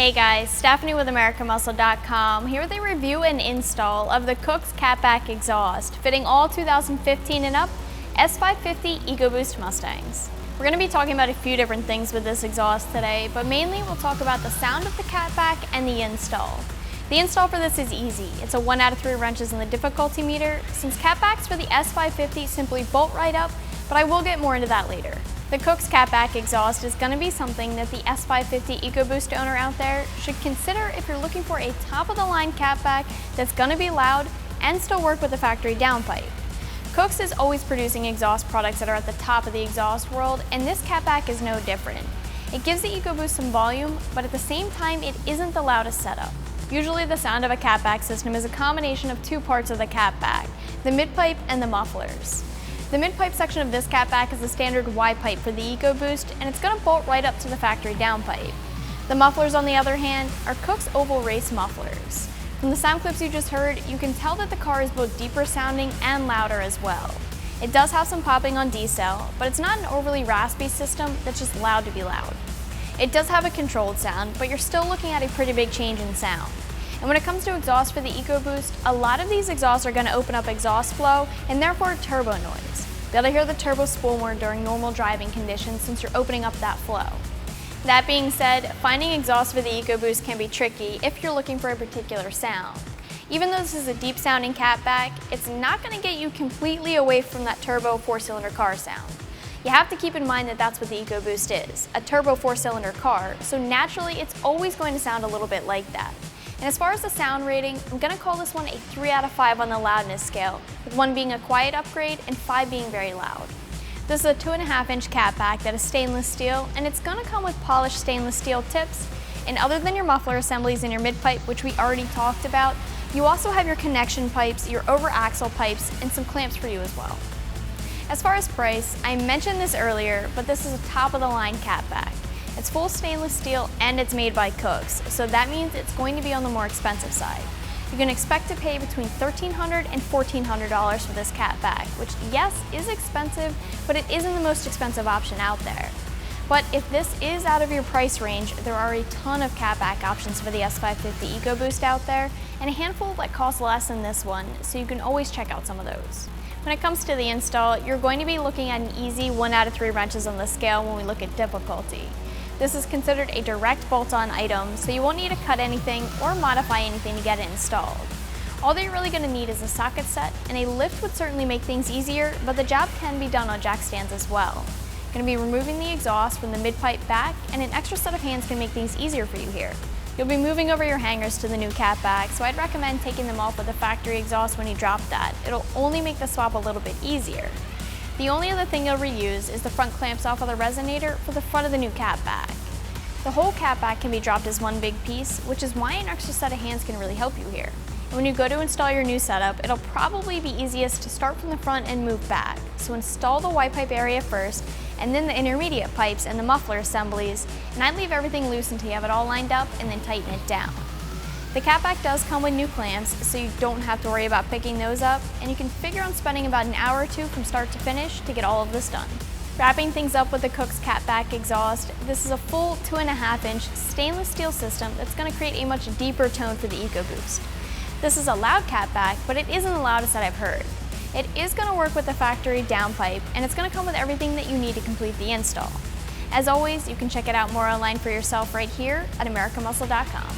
Hey guys, Stephanie with AmericanMuscle.com here with a review and install of the Kooks Catback exhaust fitting all 2015 and up S550 EcoBoost Mustangs. We're going to be talking about a few different things with this exhaust today, but mainly we'll talk about the sound of the Catback and the install. The install for this is easy. It's a 1 out of 3 wrenches in the difficulty meter, since Catbacks for the S550 simply bolt right up, but I will get more into that later. The Kooks Catback exhaust is going to be something that the S550 EcoBoost owner out there should consider if you're looking for a top-of-the-line catback that's going to be loud and still work with the factory downpipe. Kooks is always producing exhaust products that are at the top of the exhaust world, and this catback is no different. It gives the EcoBoost some volume, but at the same time it isn't the loudest setup. Usually the sound of a catback system is a combination of two parts of the catback, the midpipe and the mufflers. The mid-pipe section of this catback is the standard Y pipe for the EcoBoost, and it's going to bolt right up to the factory downpipe. The mufflers, on the other hand, are Kooks Oval Race mufflers. From the sound clips you just heard, you can tell that the car is both deeper sounding and louder as well. It does have some popping on decel, but it's not an overly raspy system that's just loud to be loud. It does have a controlled sound, but you're still looking at a pretty big change in sound. And when it comes to exhaust for the EcoBoost, a lot of these exhausts are going to open up exhaust flow and therefore turbo noise. Be able to hear the turbo spool more during normal driving conditions since you're opening up that flow. That being said, finding exhaust for the EcoBoost can be tricky if you're looking for a particular sound. Even though this is a deep sounding catback, it's not going to get you completely away from that turbo 4-cylinder car sound. You have to keep in mind that that's what the EcoBoost is, a turbo 4-cylinder car, so naturally it's always going to sound a little bit like that. And as far as the sound rating, I'm going to call this one a 3 out of 5 on the loudness scale, with 1 being a quiet upgrade and 5 being very loud. This is a 2.5-inch catback that is stainless steel, and it's going to come with polished stainless steel tips. And other than your muffler assemblies and your midpipe, which we already talked about, you also have your connection pipes, your over-axle pipes, and some clamps for you as well. As far as price, I mentioned this earlier, but this is a top-of-the-line catback. It's full stainless steel and it's made by Kooks, so that means it's going to be on the more expensive side. You can expect to pay between $1,300 and $1,400 for this catback, which yes, is expensive, but it isn't the most expensive option out there. But if this is out of your price range, there are a ton of catback options for the S550 EcoBoost out there, and a handful that cost less than this one, so you can always check out some of those. When it comes to the install, you're going to be looking at an easy 1 out of 3 wrenches on the scale when we look at difficulty. This is considered a direct bolt-on item, so you won't need to cut anything or modify anything to get it installed. All that you're really going to need is a socket set, and a lift would certainly make things easier, but the job can be done on jack stands as well. You're going to be removing the exhaust from the mid-pipe back, and an extra set of hands can make things easier for you here. You'll be moving over your hangers to the new catback, so I'd recommend taking them off with the factory exhaust when you drop that. It'll only make the swap a little bit easier. The only other thing you'll reuse is the front clamps off of the resonator for the front of the new catback. The whole catback can be dropped as one big piece, which is why an extra set of hands can really help you here. And when you go to install your new setup, it'll probably be easiest to start from the front and move back. So install the Y pipe area first, and then the intermediate pipes and the muffler assemblies, and I'd leave everything loose until you have it all lined up and then tighten it down. The catback does come with new clamps, so you don't have to worry about picking those up, and you can figure on spending about an hour or two from start to finish to get all of this done. Wrapping things up with the Kooks Catback exhaust, this is a full 2.5-inch stainless steel system that's going to create a much deeper tone for the EcoBoost. This is a loud catback, but it isn't the loudest that I've heard. It is going to work with the factory downpipe, and it's going to come with everything that you need to complete the install. As always, you can check it out more online for yourself right here at AmericanMuscle.com.